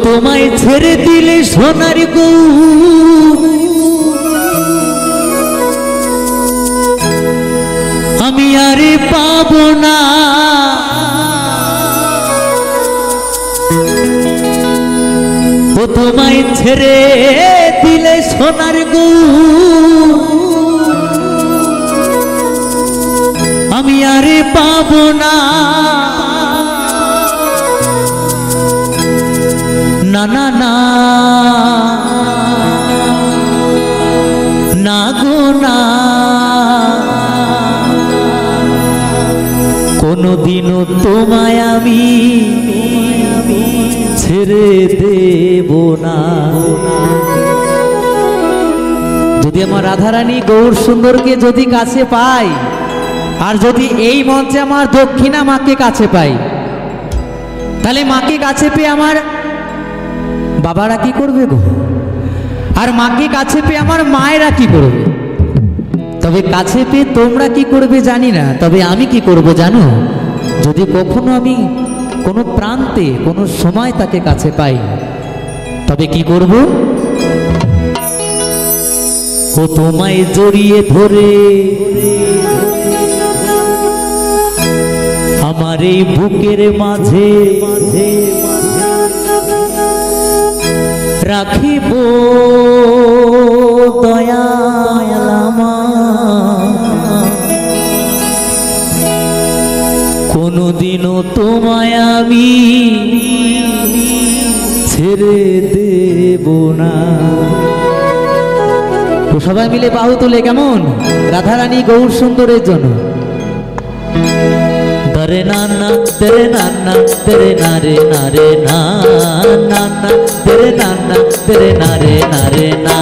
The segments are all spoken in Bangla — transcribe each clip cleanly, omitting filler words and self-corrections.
তোমায় ছেড়ে দিলে সোনার গৌ আমি আরে পাবো না। ও তোমায় ছেড়ে দিলে সোনার গৌ আমি আরে পাবো না। না না না না গো না, কোনদিনও তোমায় আমি ছেড়ে দেব না। যদি আমার রাধারানী গৌর সুন্দরকে যদি কাছে পাই, আর যদি এই মঞ্চে আমার দক্ষিণা মাকে কাছে পাই, তাহলে মাকে কাছে পেয়ে আমার বাবারা কি করবে গো, আর মাকে কাছে পেয়ে আমার মায়েরা কি করবে। তবে কাছে পেয়ে তোমরা কি করবে জানি না, তবে আমি কি করব জানো, যদি কখনো আমি কোনো প্রান্তে কোনো সময় তাকে কাছে পাই, তবে কি করব, ও তোমায় জড়িয়ে ধরে আমার এই বুকের মাঝে রাখিব দয়াল আমার, কোনদিনও তোমায় আমি ছেড়ে দেব না। তো সবাই মিলে বাহু তুলে কেমন রাধারানী গৌর সুন্দরের জন্য। দরে নানা তেরে নানা তেরে নারে নারে না নানা তেরে নানা তেরে নারে নারে না,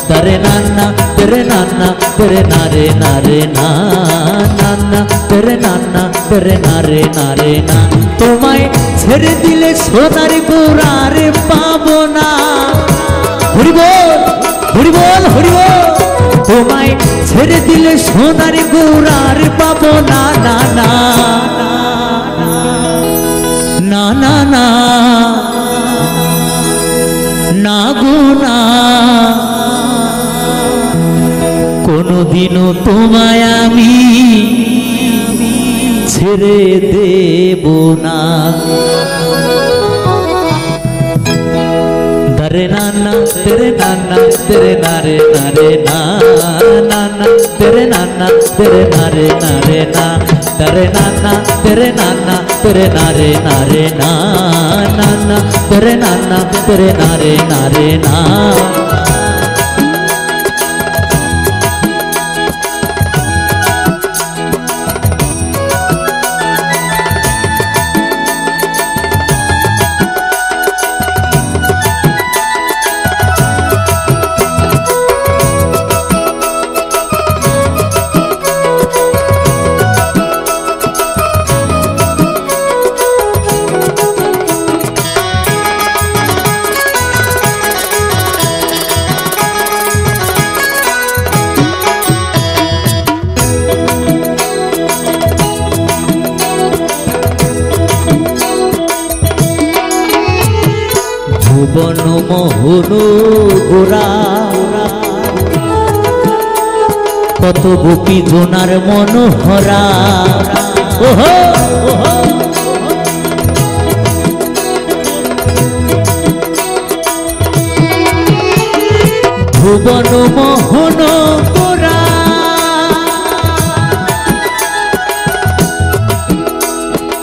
দরে নানা তেরে নানা তেরে নারে নারে না নানা তেরে নানা তেরে নারে নারে না। তোমায় ছেড়ে দিলে সোনার গৌরার পাবো না। হরি বল হরি বল হরি বল। তোমায় ছেড়ে দিলে সোনার গৌরার পাবো না। না না না না না না গো না, কোনদিনও তোমায় আমি ছেড়ে দেব না। দরে নানা তেরে নানা তেরে নারে নারে না নানা তেরে নানা তেরে নারে নারে না, দরে নানা তেরে নানা তেরে নারে নারে না নানা তেরে নানা তেরে নারে নারে না। ভুবন মোহন গোরা কত গোপী জোনার মনোহরা, ওহো ওহো ভুবন মোহন গোরা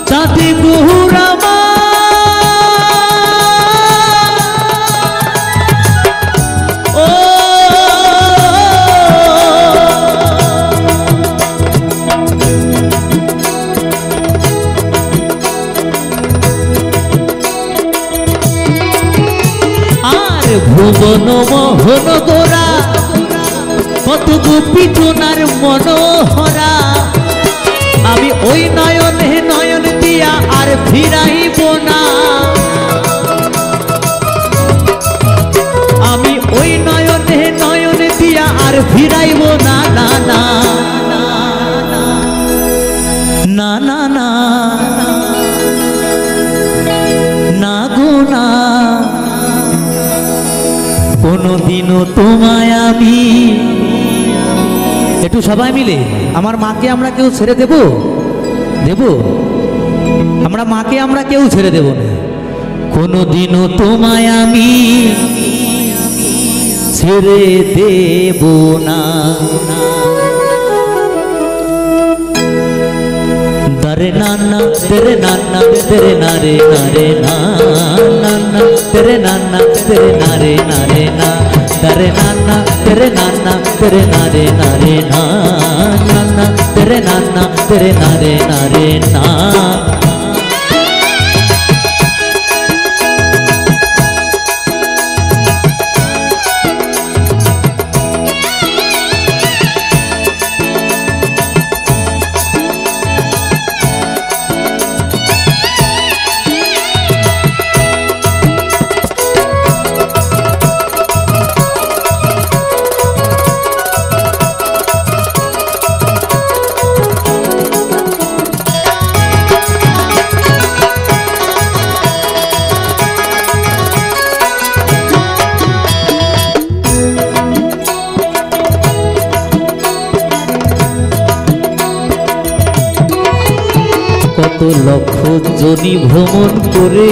চাঁদি গৌরা ভুবন মোহন গোরা কত গোপী জোনার মনোহরা, আমি ওই নয়নে নয়ন দিয়া আর ফিরাইব না। আমি ওই নয়নে নয়ন দিয়া আর ফিরাইব না। না না না না না না গো না। কোনোদিনও তোমায় আমি, একটু সবাই মিলে আমার মাকে আমরা কেউ ছেড়ে দেব? দেব? আমরা মাকে আমরা কেউ ছেড়ে দেব না। কোনোদিনও তোমায় আমি ছেড়ে দেব না। दरे नाना तेरे नाना तेरे नारे नारे ना, नाना तेरे नाना तेरे नारे नारे ना, दरे नाना तेरे नाना तेरे नारे नारे ना, नाना तेरे नाना तेरे नारे नारे ना। কত লক্ষ জনি ভ্রমণ করে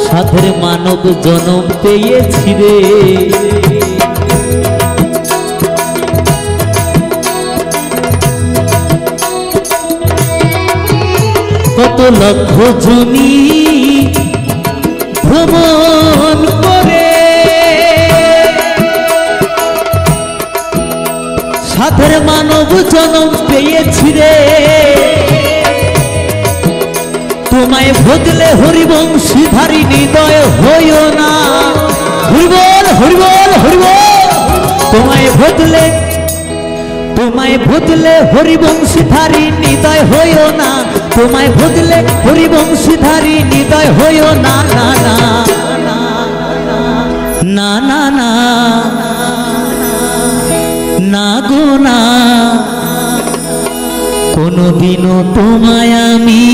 সাধের মানব জনম পেয়েছি রে, কত লক্ষ জনি ভ্রমণ করে সাধের মানব জনম পেয়েছি রে, তোমায় ভজলে হরিবংশীধারী হৃদয় হইও না, হরিবল হরিবল হরিবল, তোমায় ভজলে হরিবংশীধারী হৃদয় হইও না, তোমায় ভজলে হরিবংশীধারী হৃদয় হইও না, না না না না না না গো না, কোনোদিনও তোমায় আমি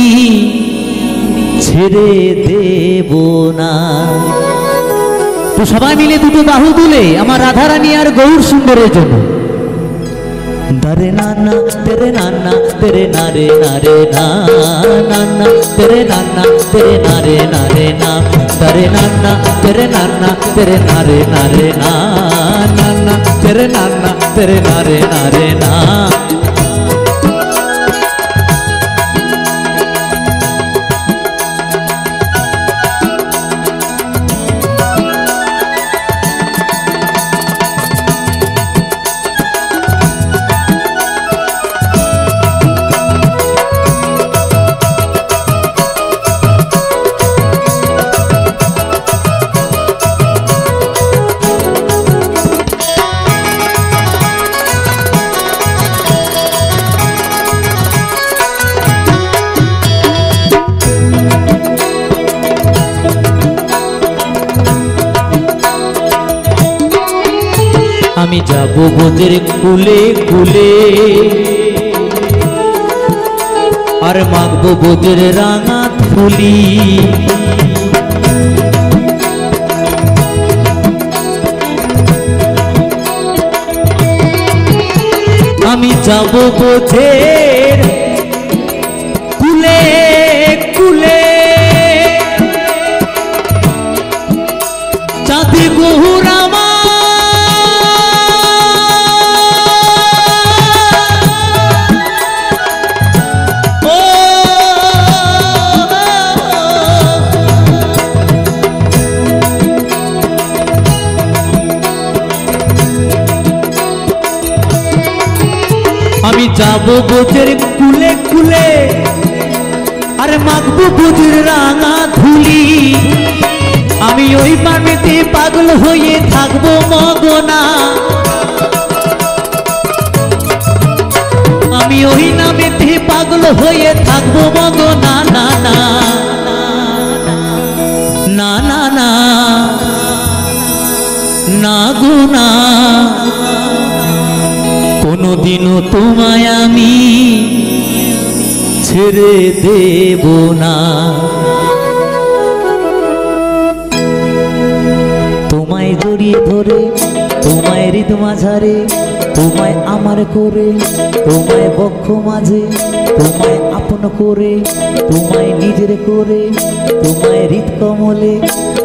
ছেড়ে দেব না। তো সবাই মিলে দুটো বাহু তুলে আমার রাধারানী আর গৌর সুন্দরের জন্য। दरे नाना तेरे नाना तेरे नारे नारे ना, नाना तेरे नाना तेरे नारे नारे ना, दरे नाना तेरे नाना तेरे नारे नारे ना, नाना तेरे नाना तेरे नारे नारे ना। আমি যাব বোঝের কুলে কুলে আর মাগবো বোঝের রাঙা ফুলি, আমি যাব বোঝের কুলে কুলে চাঁদে গহুরামা আমি যাব বোঝের কুলে কুলে আর মাগবো বোঝের রাঙা ধুলি, আমি ওই পানিতে পাগল হয়ে থাকবো মগনা, আমি ওই নামেতে পাগল হয়ে থাকবো মগনা, না না না না না না গো না, কোনোদিনও তোমায় আমি ছেড়ে দেব না। জড়িয়ে ধরে তোমায় হৃদ মাঝারে তোমায় আমার করে তোমায় বক্ষ মাঝে তোমায় আপন করে তোমায় নিজের করে তোমায় হৃদ কমলে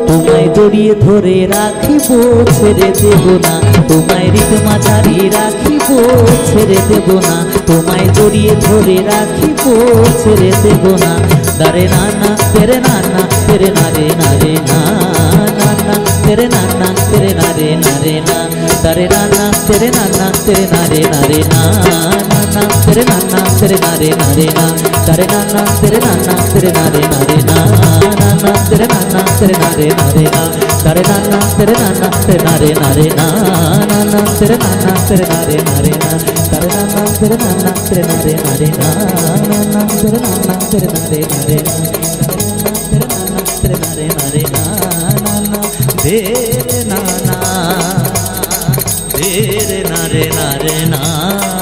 তোমায় জড়িয়ে ধরে রাখিব ছেড়ে দেব না তোমায় হৃদ মাঝারে রাখিব ছেড়ে দেব না তোমায় জড়িয়ে ধরে রাখিব ছেড়ে দেব না দারে নানা তেরে নানা তেরে নারে নারে না নানা তেরে নানা তেরে নারে নারে না দারে নানা তেরে নানা তেরে নারে নারে না নানা তেরে নানা তেরে নারে নারে না দারে নানা তেরে নানা তেরে নারে নারে না নানা तेरे नाना तेरे नारे नारे ना तारे नाना तेरे नाना तेरे नारे नारे ना नाना तेरे नाना तेरे नारे नारे ना तारे नाना तेरे नाना तेरे नारे नारे ना नाना तेरे नाना तेरे नारे नारे ना तेरे नाना तेरे नारे नारे ना नाना तेरे नाना तेरे नारे नारे ना